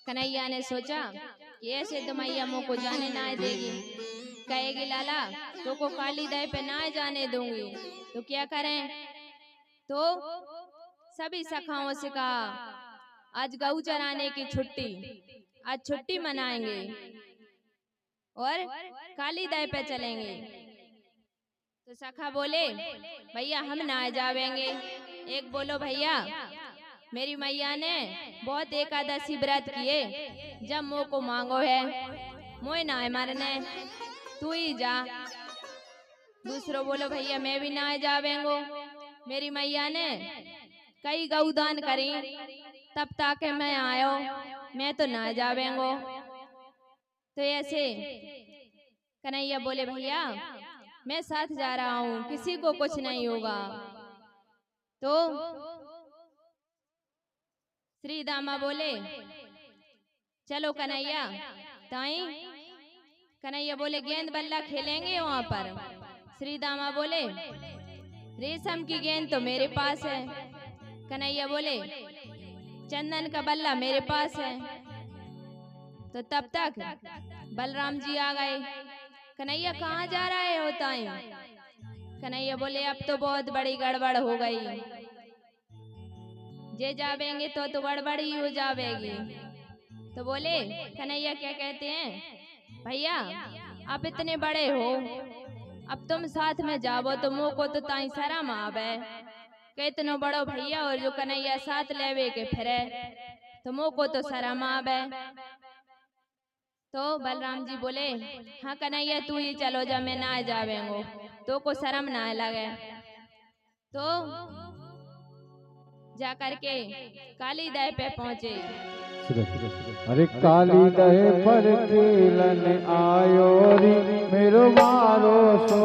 कन्हैया ने सोचा कि ऐसे तो मैया मुँह को जाने ना देगी, कहेगी लाला तो को काली दह पे ना जाने दूंगी, तो क्या करें। तो सभी सखाओं से कहा आज गऊ चराने की छुट्टी, आज छुट्टी मनाएंगे और काली दह पे चलेंगे। तो सखा बोले भैया हम ना जावेंगे। एक बोलो भैया मेरी मैया ने बहुत एकादशी व्रत किए, जब मुँह को मांगो है मोए ना मरने, तू ही जा। दूसरो बोलो भैया मैं भी ना जावेंगो, मेरी मैया ने कई गौदान करी तब ताके मैं आयो, मैं तो ना जावेंगो। तो ऐसे कन्हैया बोले भैया मैं साथ जा रहा हूँ, किसी को कुछ नहीं होगा। तो श्री दामा बोले चलो कन्हैया ताई। कन्हैया बोले गेंद बल्ला खेलेंगे वहां पर। श्री दामा बोले रेशम की गेंद तो मेरे पास है। कन्हैया बोले चंदन का बल्ला मेरे पास है। तो तब तक बलराम जी आ गए। कन्हैया कहाँ जा रहे हो ताई? कन्हैया बोले अब तो बहुत बड़ी गड़बड़ हो गई, जे जावेंगे तो गड़बड़ ही हो जावेगी। तो बोले कन्हैया क्या कहते हैं भैया आप इतने बड़े हो, अब तुम साथ में जावो तो मुँह को तो ताई शर्म आवे के इतनो बड़ो भैया और जो कन्हैया साथ लेवे के फिरे, तो मुँह को तो शर्म आवे। तो बलराम जी बोले हाँ कन्हैया तू ही चलो जा, मैं ना जावेंगो तो को शर्म ना लगे। तो जा करके काली दह पे पहुंचे। अरे काली दह पर खेलन आयो री मेरो मारो सो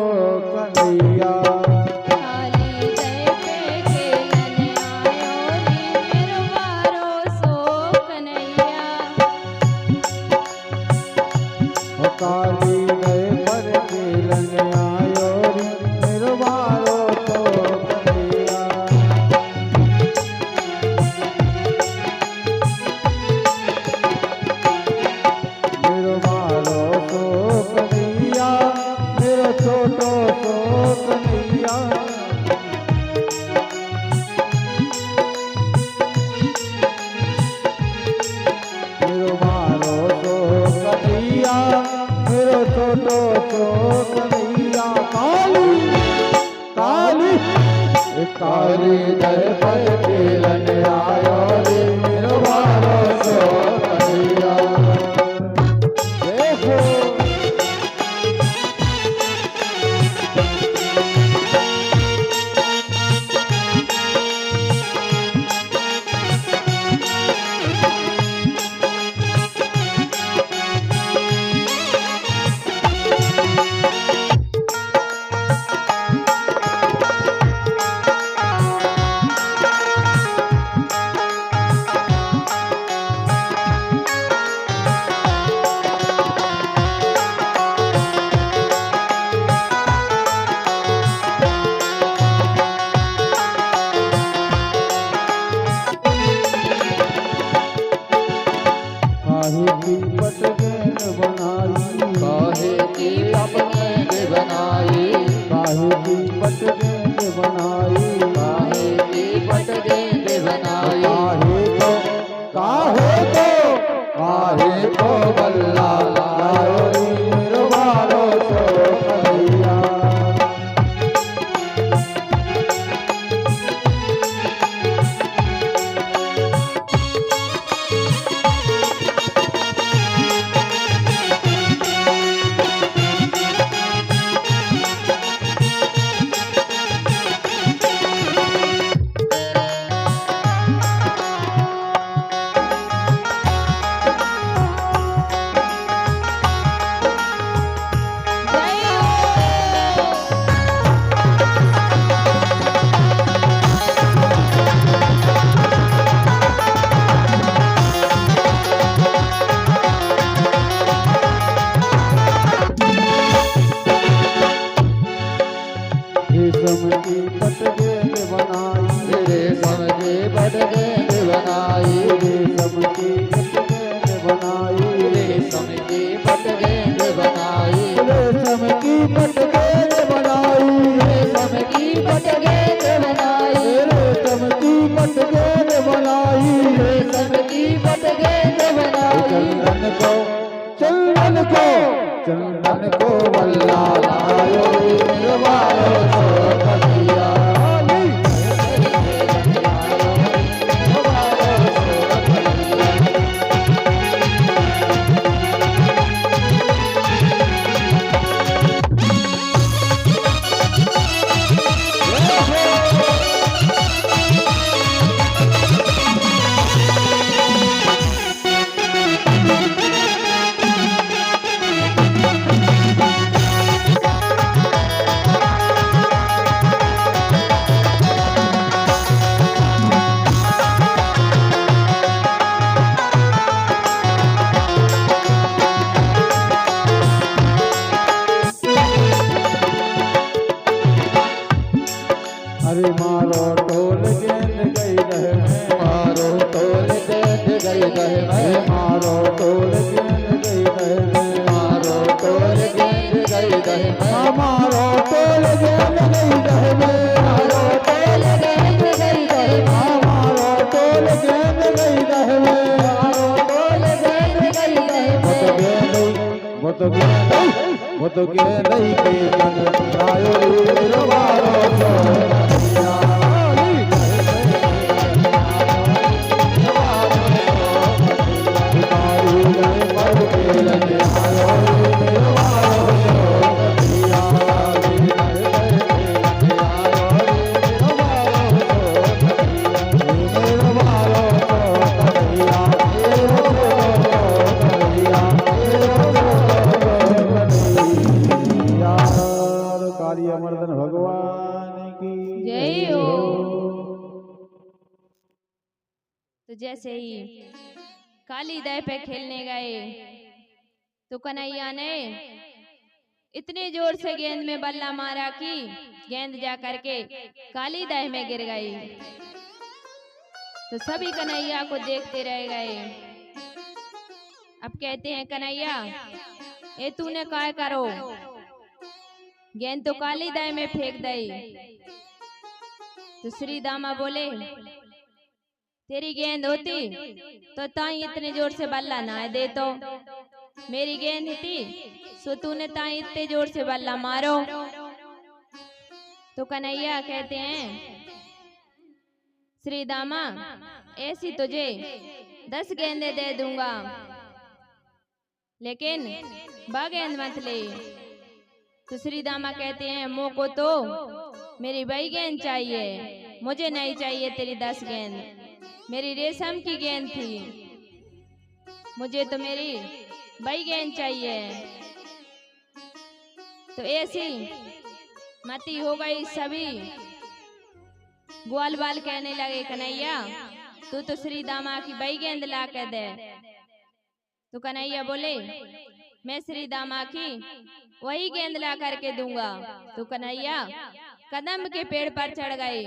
कन्हैया। काली दह पे खेलन आयो री मेरो मारो सो कन्हैया। काली दह पर खेलन आयो री मेरो मारो सो कन्हैया। मेरो मारो सो कन्हैया, मेरो छोटो सो कन्हैया। मेरो मारो सो कन्हैया, मेरो छोटो सो कन्हैया। काली काली काली दह पर खेलन आयो रे मेरो मारो सो कन्हैया। देखो काहे की पटगन बनाई, काहे की पटगन बनाई, काहे की पटगन बनाई, काहे की पटगन बनाई। काहे को बल्ला लायो रे मेरो मारो सो कन्हैया। बनाई, रेशम की पटगेंद बनाई, रेशम की पटगेंद बनाई, रेशम की पटगेंद बनाई, रेशम की पटगेंद बनाई, रेशम की पटगेंद बनाई। चंदन को चंदन को बल्ला लायो रे निर्वालो सो कलिया। अरे मारो टोल गेंद गई रहे में, मारो टोल गेंद गई रहे में, मारो टोल गेंद गई रहे में, मारो टोल गेंद गई रहे में, मारो टोल गेंद गई रहे में, मारो टोल गेंद गई रहे में, मारो टोल गेंद गई रहे में, मारो टोल गेंद गई रहे में। वो तो गेंद के जन आयो रे निर्वालो सो कलिया। अमरदन भगवान की जय हो। तो जैसे ही काली दह पे खेलने गए तो कन्हैया ने इतने जोर से गेंद में बल्ला मारा कि गेंद जा करके काली दह में गिर गई। तो सभी कन्हैया को देखते रह गए। अब कहते हैं कन्हैया ए तूने काय करो, गेंद तो काली दह में फेंक दई। तो श्री दामा बोले तेरी गेंद होती तो ताई इतने जोर से बल्ला ना दे, तो मेरी गेंद थी सो तूने ताई इतने जोर से बल्ला मारो। तो कन्हैया कहते हैं श्री दामा ऐसी तुझे 10 गेंदें दे दूंगा, लेकिन बा गेंद मत ले। तो श्री दामा कहते हैं मोको तो मेरी वही गेंद चाहिए, मुझे नहीं चाहिए तेरी 10 गेंद। मेरी रेशम की गेंद थी, मुझे तो मेरी वही गेंद चाहिए। तो ऐसी मती हो गई। सभी ग्वाल बाल कहने लगे कन्हैया तू तो श्री दामा की वही गेंद ला के दे। तो कन्हैया बोले मैं श्री दामा की वही गेंद ला करके दूंगा। तो कन्हैया कदम के पेड़ पर चढ़ गए।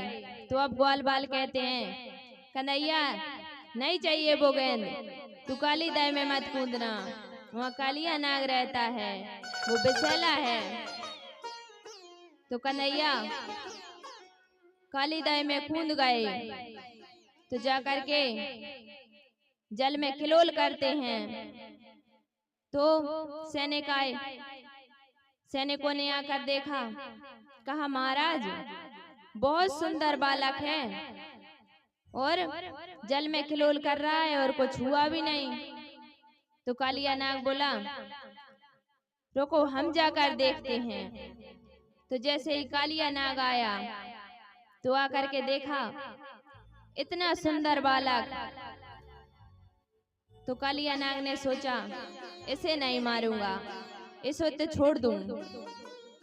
तो अब ग्वाल बाल कहते हैं कन्हैया नहीं चाहिए वो गेंद, तू काली दह में मत कूदना, वहाँ कालिया नाग रहता है, वो बिछैला है। तो कन्हैया काली दह में कूद गए। तो जाकर के जल में खिलोल करते हैं। तो सैनिक आए, सैनिकों ने आकर देखा, कहा महाराज बहुत सुंदर बालक है और जल में खिलोल कर रहा है और कुछ हुआ भी नहीं। तो कालिया नाग बोला रुको हम जाकर देखते हैं। तो जैसे ही कालिया नाग आया तो आकर के देखा इतना सुंदर बालक। तो कालिया नाग ने सोचा इसे नहीं मारूंगा, इसे तो छोड़ दूं।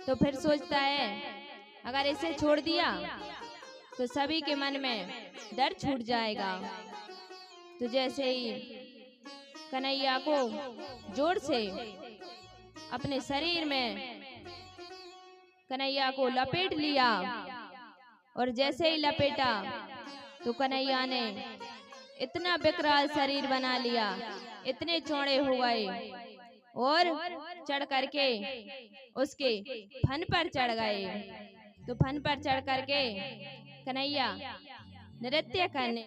तो फिर सोचता है अगर इसे छोड़ दिया तो सभी के मन में डर छूट जाएगा। तो जैसे ही कन्हैया को जोर से अपने शरीर में कन्हैया को लपेट लिया और जैसे ही लपेटा तो कन्हैया ने इतना विकराल शरीर बना लिया, इतने चौड़े हो गए और चढ़ करके उसके फन पर चढ़ गए। तो फन पर चढ़ करके कन्हैया नृत्य करने